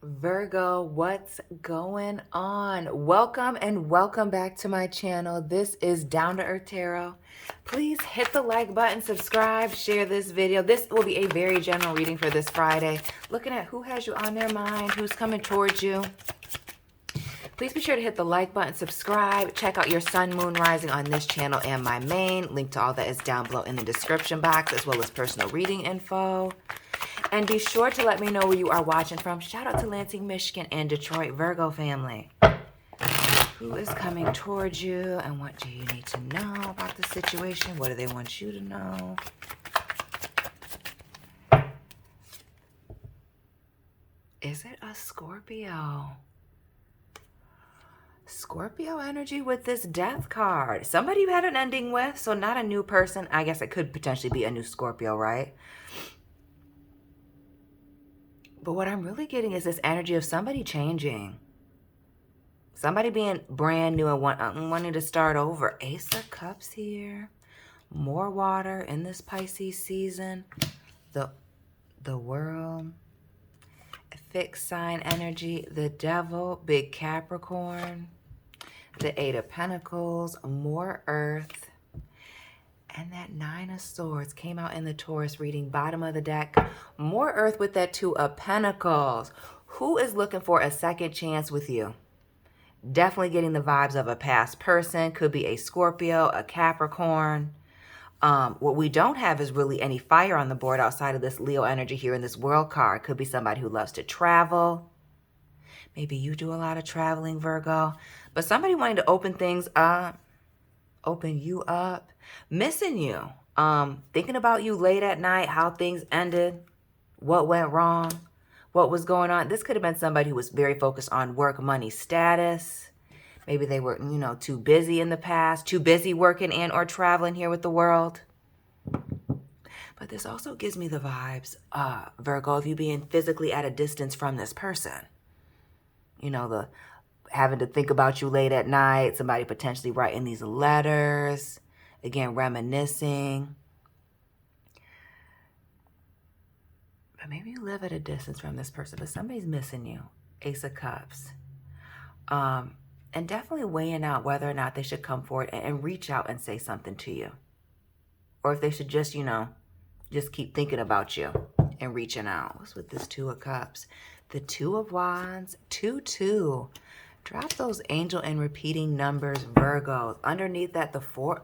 Virgo, what's going on? Welcome and welcome back to my channel. This is Down to Earth Tarot. Please hit the like button, subscribe, share this video. This will be a very general reading for this Friday. Looking at who has you on their mind, who's coming towards you. Please be sure to hit the like button, subscribe, check out your sun, moon, rising on this channel and my main. Link to all that is down below in the description box, as well as personal reading info. And be sure to let me know where you are watching from. Shout out to Lansing, Michigan and Detroit, Virgo family. Who is coming towards you and what do you need to know about the situation? What do they want you to know? Is it a Scorpio? Scorpio energy with this death card. Somebody you had an ending with, so not a new person. I guess it could potentially be a new Scorpio, right? But what I'm really getting is this energy of somebody changing. Somebody being brand new and wanting to start over. Ace of Cups here. More water in this Pisces season. The World. Fixed sign energy. The Devil. Big Capricorn. The Eight of Pentacles. More Earth. And that Nine of Swords came out in the Taurus reading, bottom of the deck. More Earth with that Two of Pentacles. Who is looking for a second chance with you? Definitely getting the vibes of a past person. Could be a Scorpio, a Capricorn. What we don't have is really any fire on the board outside of this Leo energy here in this World card. Could be somebody who loves to travel. Maybe you do a lot of traveling, Virgo. But somebody wanting to open things up. Open you up. Missing you. Thinking about you late at night, how things ended, what went wrong, what was going on. This could have been somebody who was very focused on work, money, status. Maybe they were, too busy in the past, too busy working and or traveling here with the world. But this also gives me the vibes, Virgo, of you being physically at a distance from this person. The having to think about you late at night, somebody potentially writing these letters, again, reminiscing. But maybe you live at a distance from this person, but somebody's missing you. Ace of Cups. And definitely weighing out whether or not they should come forward and reach out and say something to you. Or if they should just, just keep thinking about you and reaching out. What's with this Two of Cups? The Two of Wands, 2-2. Drop those angel and repeating numbers, Virgos. Underneath that, the 4.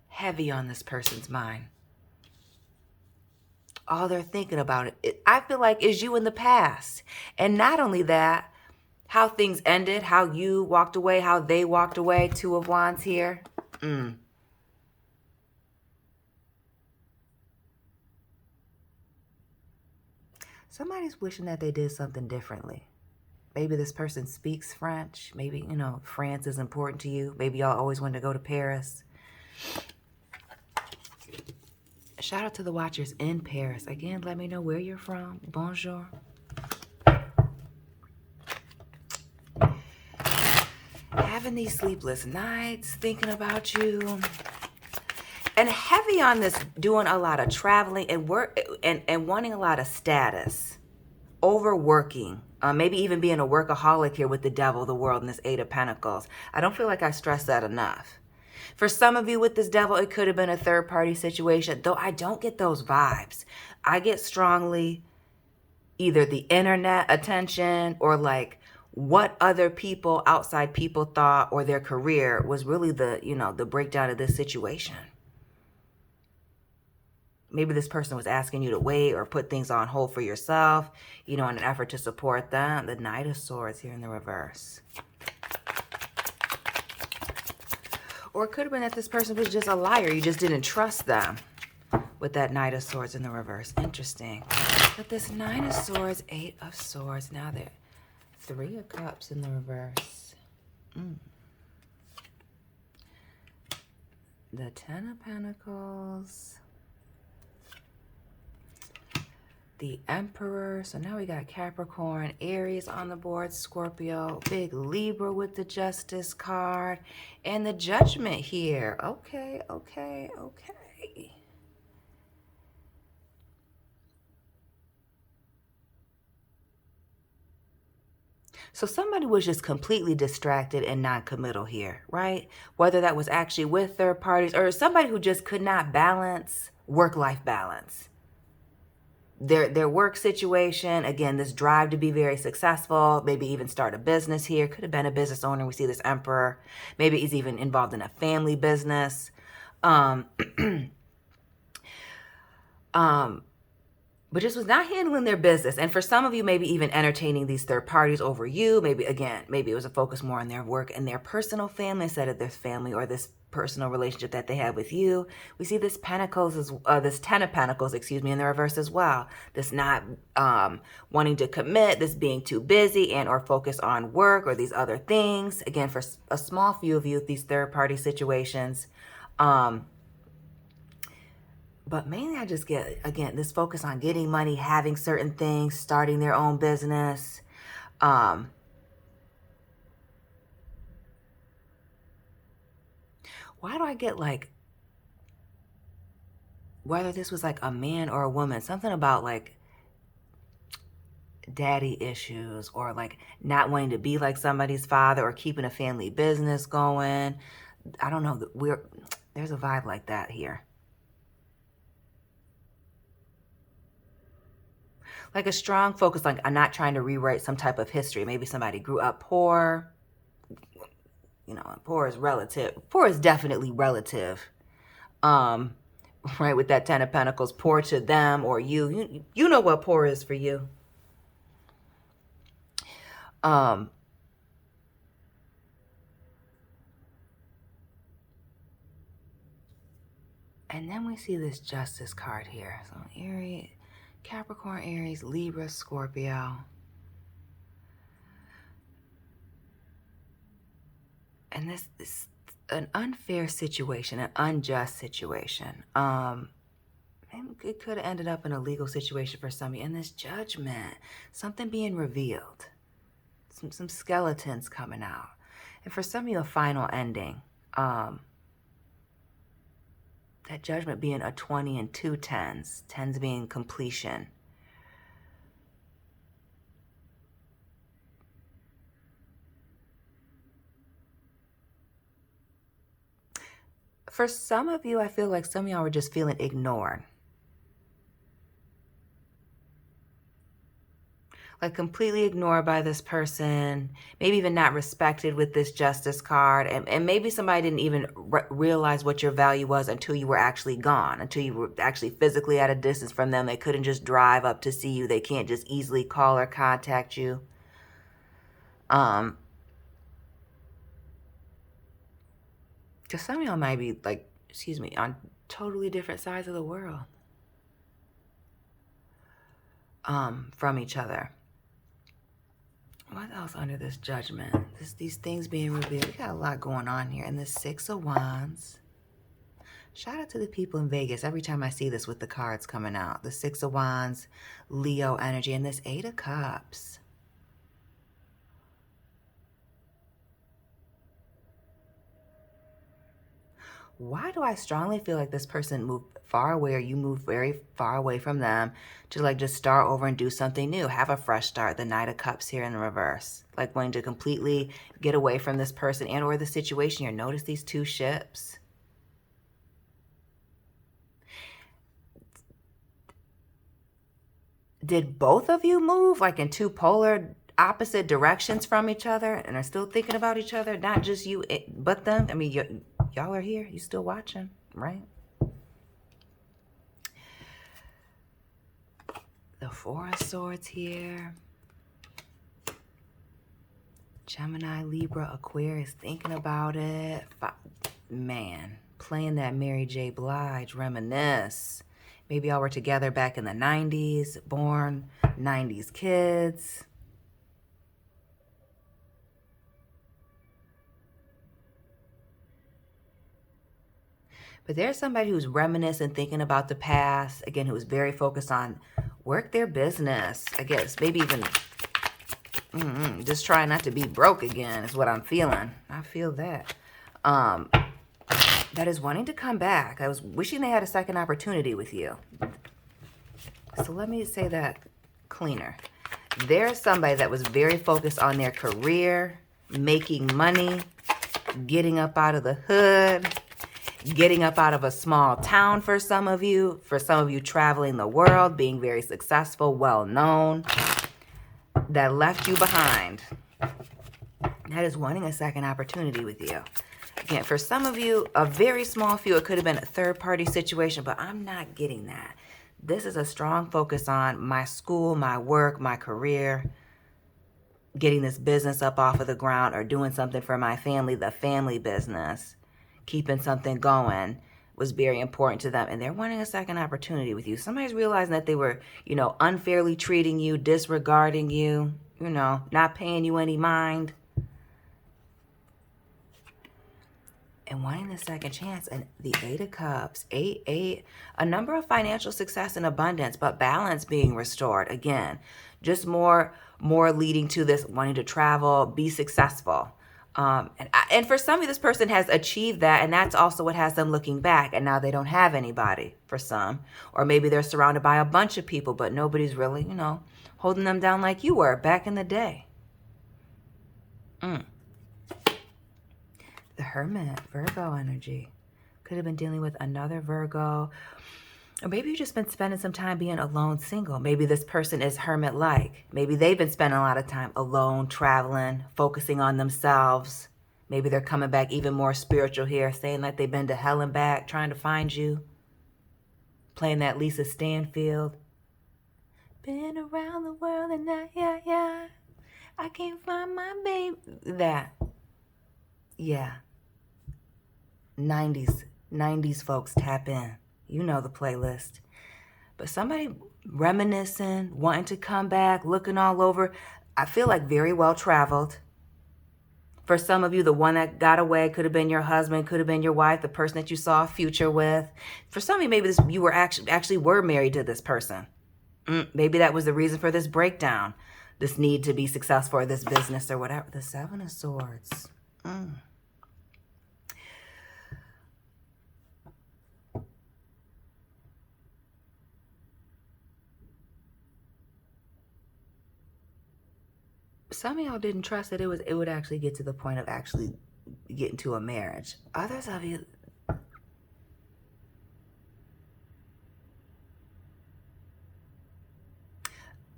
Heavy on this person's mind. All they're thinking about, I feel like, is you in the past. And not only that, how things ended, how you walked away, how they walked away. Two of Wands here. Somebody's wishing that they did something differently. Maybe this person speaks French. Maybe, France is important to you. Maybe y'all always wanted to go to Paris. Shout out to the watchers in Paris. Again, let me know where you're from. Bonjour. Having these sleepless nights, thinking about you. And heavy on this, doing a lot of traveling and work and wanting a lot of status. Overworking. Maybe even being a workaholic here with the Devil, the World, and this Eight of Pentacles. I don't feel like I stress that enough. For some of you with this Devil, it could have been a third-party situation, though I don't get those vibes. I get strongly either the internet attention or like what other people, outside people thought, or their career was really the, the breakdown of this situation. Maybe this person was asking you to wait or put things on hold for yourself, in an effort to support them. The Knight of Swords here in the reverse. Or it could have been that this person was just a liar. You just didn't trust them with that Knight of Swords in the reverse. Interesting. But this Nine of Swords, Eight of Swords. Now they're Three of Cups in the reverse. The Ten of Pentacles. The Emperor. So now we got Capricorn, Aries on the board, Scorpio, big Libra with the Justice card, and the Judgment here. Okay. So somebody was just completely distracted and non-committal here, right? Whether that was actually with third parties or somebody who just could not balance work-life balance. Their work situation, again, this drive to be very successful, maybe even start a business here. Could have been a business owner. We see this emperor. Maybe he's even involved in a family business. Um, but just was not handling their business. And for some of you, maybe even entertaining these third parties over you. Maybe, again, maybe it was a focus more on their work and their personal family instead of their family or this personal relationship that they have with you. We see this this 10 of Pentacles, excuse me, in the reverse as well. This not wanting to commit, this being too busy and or focus on work or these other things. Again, for a small few of you, these third party situations. But mainly I just get, again, this focus on getting money, having certain things, starting their own business. Why do I get like, whether this was like a man or a woman, something about like daddy issues or like not wanting to be like somebody's father or keeping a family business going. I don't know. There's a vibe like that here. Like a strong focus, like I'm not trying to rewrite some type of history. Maybe somebody grew up poor. You know, poor is relative. Poor is definitely relative. Right, with that 10 of Pentacles, poor to them or you. You know what poor is for you. And then we see this Justice card here. So Aries, Capricorn, Aries, Libra, Scorpio. And this is an unfair situation, an unjust situation. It could have ended up in a legal situation for some of you. And this Judgment, something being revealed. Some skeletons coming out. And for some of you, a final ending. That Judgment being a 20 and 2 10s. 10s being completion. For some of you, I feel like some of y'all were just feeling ignored. Like completely ignored by this person, maybe even not respected with this Justice card. And maybe somebody didn't even realize what your value was until you were actually gone, until you were actually physically at a distance from them. They couldn't just drive up to see you. They can't just easily call or contact you. Because some of y'all might be like, excuse me, on totally different sides of the world from each other. What else under this Judgment? These things being revealed. We got a lot going on here. And the 6 of Wands. Shout out to the people in Vegas. Every time I see this with the cards coming out. The 6 of Wands, Leo energy, and this 8 of Cups. Why do I strongly feel like this person moved far away or you move very far away from them to like just start over and do something new, have a fresh start? The Knight of Cups here in the reverse, like wanting to completely get away from this person and or the situation here. Notice these 2 ships. Did both of you move like in 2 polar opposite directions from each other and are still thinking about each other? Not just you, but them. I mean, y'all are here. You still watching, right? The 4 of Swords here. Gemini, Libra, Aquarius, thinking about it. Man, playing that Mary J. Blige, reminisce. Maybe y'all were together back in the 90s, born 90s kids. But there's somebody who's reminiscing, thinking about the past. Again, who's very focused on work their business. I guess maybe even just trying not to be broke again is what I'm feeling. I feel that. That is wanting to come back. I was wishing they had a second opportunity with you. So let me say that cleaner. There's somebody that was very focused on their career, making money, getting up out of the hood, getting up out of a small town for some of you traveling the world, being very successful, well known, that left you behind. That is wanting a second opportunity with you. Again, for some of you, a very small few, it could have been a third-party situation, but I'm not getting that. This is a strong focus on my school, my work, my career, getting this business up off of the ground or doing something for my family, the family business, keeping something going was very important to them. And they're wanting a second opportunity with you. Somebody's realizing that they were, unfairly treating you, disregarding you, not paying you any mind. And wanting the second chance. And the 8 of Cups, 8, a number of financial success and abundance, but balance being restored. Again, just more leading to this wanting to travel, be successful. And for some of you, this person has achieved that, and that's also what has them looking back, and now they don't have anybody for some. Or maybe they're surrounded by a bunch of people, but nobody's really, holding them down like you were back in the day. The Hermit, Virgo energy. Could have been dealing with another Virgo. Or maybe you've just been spending some time being alone, single. Maybe this person is hermit-like. Maybe they've been spending a lot of time alone, traveling, focusing on themselves. Maybe they're coming back even more spiritual here, saying that they've been to hell and back, trying to find you. Playing that Lisa Stanfield. Been around the world and I can't find my baby. That. Yeah. 90s folks, tap in. You know the playlist. But somebody reminiscing, wanting to come back, looking all over. I feel like very well traveled. For some of you, the one that got away could have been your husband, could have been your wife, the person that you saw a future with. For some of you, maybe you were actually were married to this person. Maybe that was the reason for this breakdown, this need to be successful or this business or whatever. The 7 of Swords. Some of y'all didn't trust that it would actually get to the point of actually getting to a marriage. Others of you,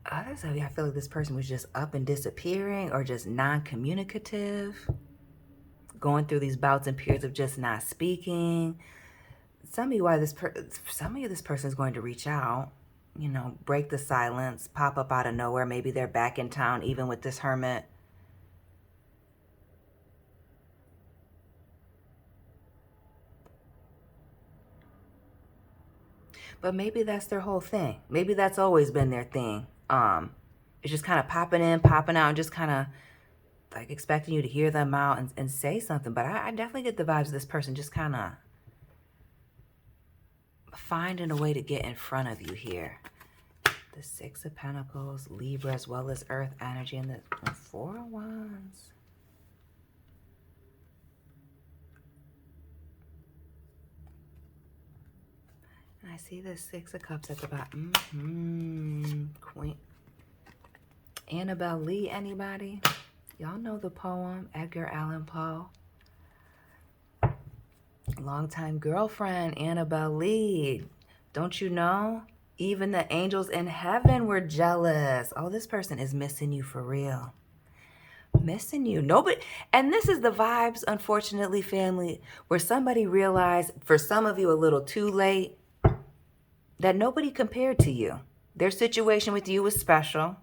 I feel like this person was just up and disappearing or just non-communicative, going through these bouts and periods of just not speaking. Some of you, this person is going to reach out, break the silence, pop up out of nowhere. Maybe they're back in town, even with this hermit. But maybe that's their whole thing. Maybe that's always been their thing. It's just kind of popping in, popping out, and just kind of like expecting you to hear them out and say something. But I definitely get the vibes of this person just kind of finding a way to get in front of you here. The 6 of Pentacles, Libra, as well as Earth energy, and the 4 of Wands. And I see the 6 of Cups at the bottom. Queen. Annabelle Lee, anybody? Y'all know the poem, Edgar Allan Poe. Longtime girlfriend, Annabelle Lee. Don't you know? Even the angels in heaven were jealous. Oh, this person is missing you for real. Missing you. Nobody. And this is the vibes, unfortunately, family, where somebody realized, for some of you a little too late, that nobody compared to you. Their situation with you was special.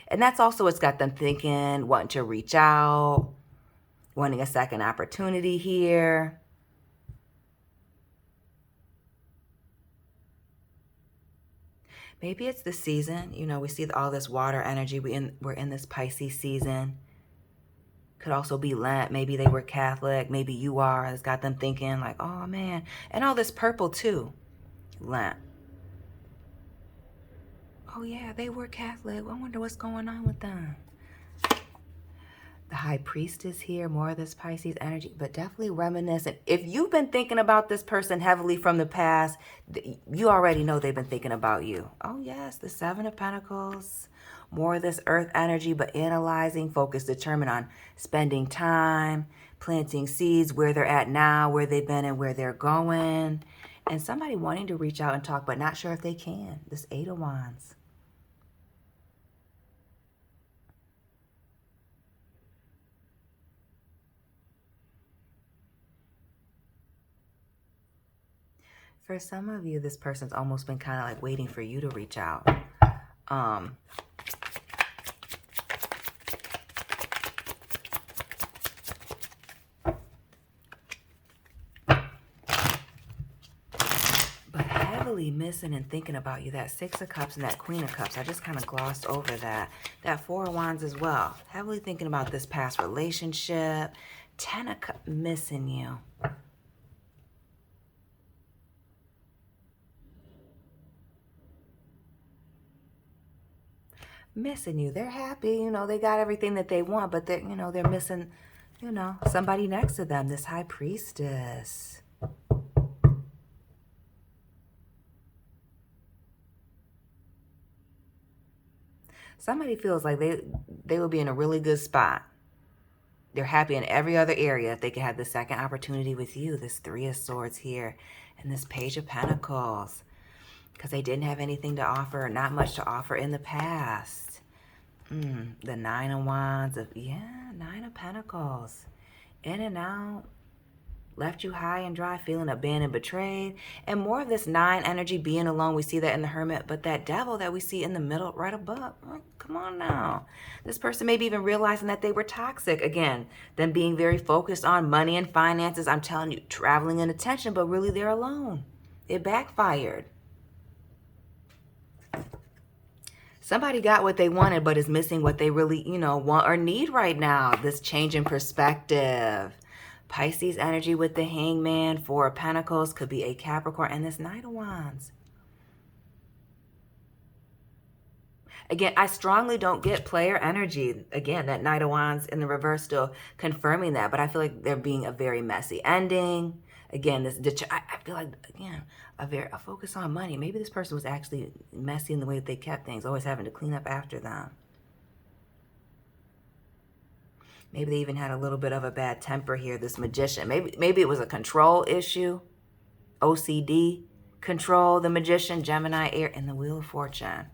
And that's also what's got them thinking, wanting to reach out, wanting a second opportunity here. Maybe it's the season. We see all this water energy. We're in this Pisces season. Could also be Lent. Maybe they were Catholic. Maybe you are. It's got them thinking like, oh man. And all this purple too. Lent. Oh yeah, they were Catholic. I wonder what's going on with them. The High Priestess here, more of this Pisces energy, but definitely reminiscent. If you've been thinking about this person heavily from the past, you already know they've been thinking about you. Oh yes, the Seven of Pentacles, more of this earth energy, but analyzing, focus, determined on spending time, planting seeds, where they're at now, where they've been and where they're going. And somebody wanting to reach out and talk, but not sure if they can. This Eight of Wands. For some of you, this person's almost been kind of like waiting for you to reach out. But heavily missing and thinking about you. That Six of Cups and that Queen of Cups. I just kind of glossed over that. That Four of Wands as well. Heavily thinking about this past relationship. Ten of Cups, missing you. Missing you. They're happy, you know, they got everything that they want, but they're, you know, they're missing, you know, somebody next to them, this High Priestess. Somebody feels like they will be in a really good spot. They're happy in every other area if they could have the second opportunity with you, this Three of Swords here, and this Page of Pentacles. Because they didn't have anything to offer, not much to offer in the past. The Nine of Wands, Nine of Pentacles. In and out, left you high and dry, feeling abandoned, betrayed. And more of this Nine energy, being alone, we see that in the Hermit. But that Devil that we see in the middle, right above, come on now. This person maybe even realizing that they were toxic. Again, them being very focused on money and finances. I'm telling you, traveling and attention, but really they're alone. It backfired. Somebody got what they wanted, but is missing what they really, you know, want or need right now. This change in perspective. Pisces energy with the Hangman, Four of Pentacles, could be a Capricorn, and this Knight of Wands. Again, I strongly don't get player energy. Again, that Knight of Wands in the reverse still confirming that, but I feel like they're being a very messy ending. Again, I feel like, again, a focus on money. Maybe this person was actually messy in the way that they kept things, always having to clean up after them. Maybe they even had a little bit of a bad temper here, this Magician. Maybe it was a control issue, OCD, control, the Magician, Gemini, Air, and the Wheel of Fortune.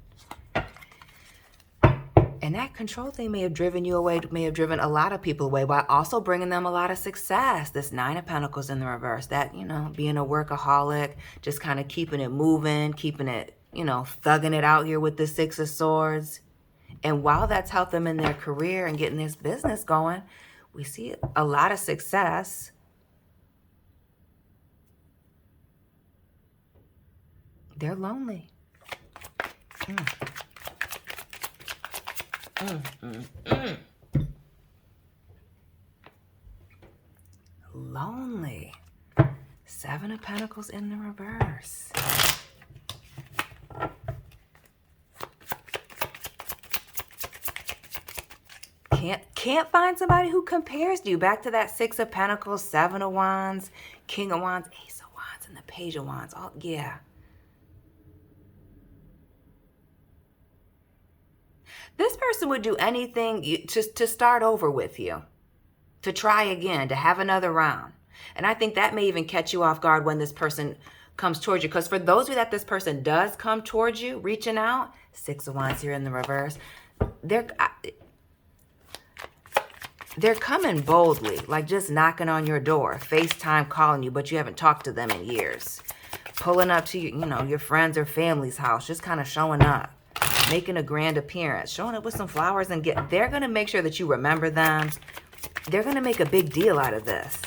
And that control thing may have driven you away, may have driven a lot of people away, while also bringing them a lot of success. This Nine of Pentacles in the reverse, that, you know, being a workaholic, just kind of keeping it moving, keeping it, you know, thugging it out here with the Six of Swords. And while that's helped them in their career and getting this business going, we see a lot of success. They're lonely. Lonely. Seven of Pentacles in the reverse. Can't find somebody who compares to you. Back to that Six of Pentacles, Seven of Wands, King of Wands, Ace of Wands, and the Page of Wands. Oh, yeah. This person would do anything to start over with you, to try again, to have another round. And I think that may even catch you off guard when this person comes towards you. Because for those of you that this person does come towards you, reaching out, Six of Wands here in the reverse, they're coming boldly, like just knocking on your door, FaceTime calling you, but you haven't talked to them in years. Pulling up to your friends or family's house, just kind of showing up, making a grand appearance, showing up with some flowers, and they're going to make sure that you remember them. They're going to make a big deal out of this.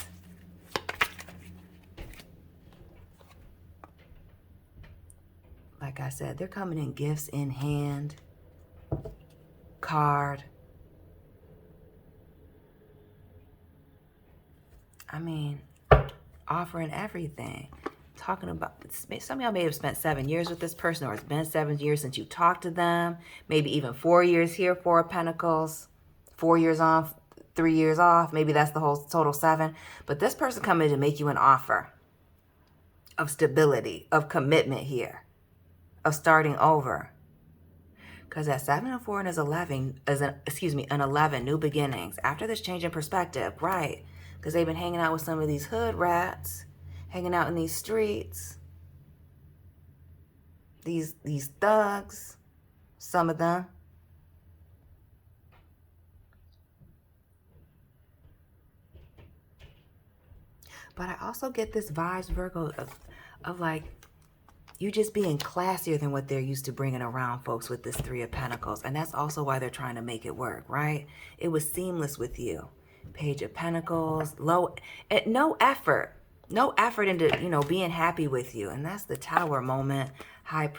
Like I said, they're coming in gifts in hand, card. I mean, offering everything. Talking about, some of y'all may have spent 7 years with this person, or it's been 7 years since you talked to them. Maybe even 4 years here, Four of Pentacles. 4 years on, 3 years off. Maybe that's the whole total 7. But this person coming to make you an offer of stability, of commitment here, of starting over. Because that 7 and 4 is 11, an 11, new beginnings. After this change in perspective, right? Because they've been hanging out with some of these hood rats, hanging out in these streets, these thugs, some of them. But I also get this vibes, Virgo, of like, you just being classier than what they're used to bringing around folks with this 3 of Pentacles. And that's also why they're trying to make it work, right? It was seamless with you. Page of Pentacles, no effort into, being happy with you. And that's the Tower moment.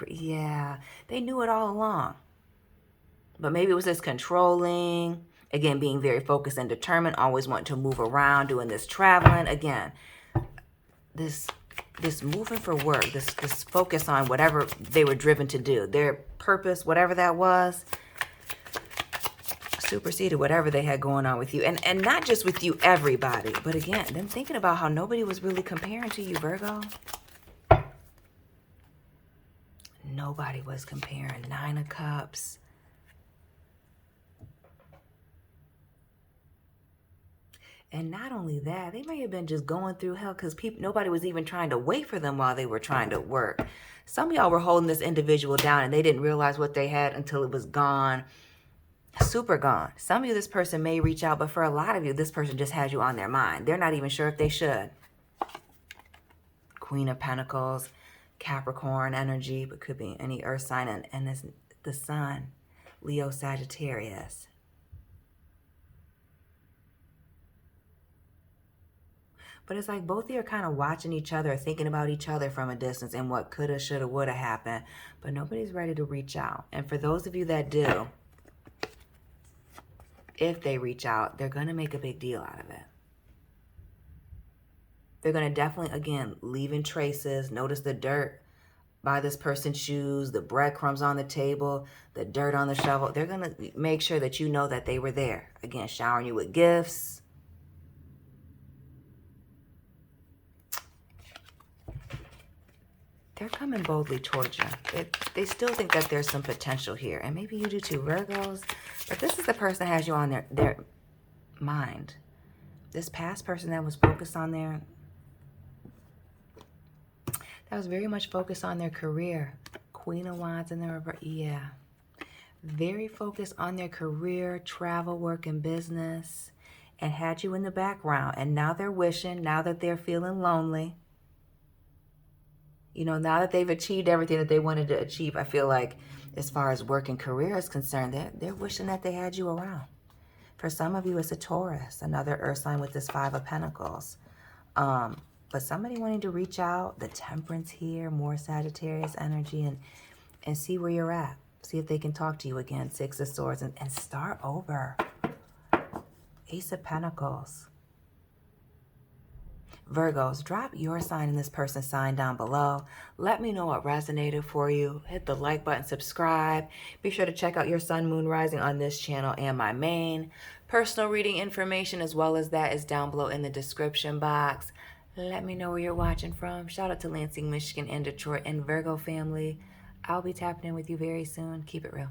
Yeah, they knew it all along. But maybe it was just controlling. Again, being very focused and determined, always wanting to move around, doing this traveling. Again, this moving for work, this focus on whatever they were driven to do, their purpose, whatever that was, superseded whatever they had going on with you. And not just with you, everybody. But again, them thinking about how nobody was really comparing to you, Virgo. Nobody was comparing. 9 of Cups. And not only that, they may have been just going through hell because nobody was even trying to wait for them while they were trying to work. Some of y'all were holding this individual down and they didn't realize what they had until it was gone, super gone. Some of you, this person may reach out, but for a lot of you, this person just has you on their mind. They're not even sure if they should. Queen of Pentacles, Capricorn energy, but could be any earth sign, and this, the sun, Leo, Sagittarius. But it's like both of you are kind of watching each other, thinking about each other from a distance and what coulda, shoulda, woulda happened. But nobody's ready to reach out. And for those of you that do, if they reach out, they're going to make a big deal out of it. They're going to definitely, again, leaving traces. Notice the dirt by this person's shoes, the breadcrumbs on the table, the dirt on the shovel. They're going to make sure that you know that they were there. Again, showering you with gifts. They're coming boldly towards you. They still think that there's some potential here. And maybe you do too, Virgos. But this is the person that has you on their mind. This past person that was focused on that was very much focused on their career. Queen of Wands in the reverse. Yeah. Very focused on their career, travel, work, and business. And had you in the background. And now they're wishing, now that they're feeling lonely. Now that they've achieved everything that they wanted to achieve, I feel like as far as work and career is concerned, they're wishing that they had you around. For some of you, it's a Taurus, another earth sign with this 5 of Pentacles. But somebody wanting to reach out, the Temperance here, more Sagittarius energy, and see where you're at. See if they can talk to you again, 6 of Swords, and start over. Ace of Pentacles. Virgos, drop your sign and this person's sign down below. Let me know what resonated for you. Hit the like button, subscribe. Be sure to check out your sun, moon, rising on this channel and my main. Personal reading information as well as that is down below in the description box. Let me know where you're watching from. Shout out to Lansing, Michigan and Detroit and Virgo family. I'll be tapping in with you very soon. Keep it real.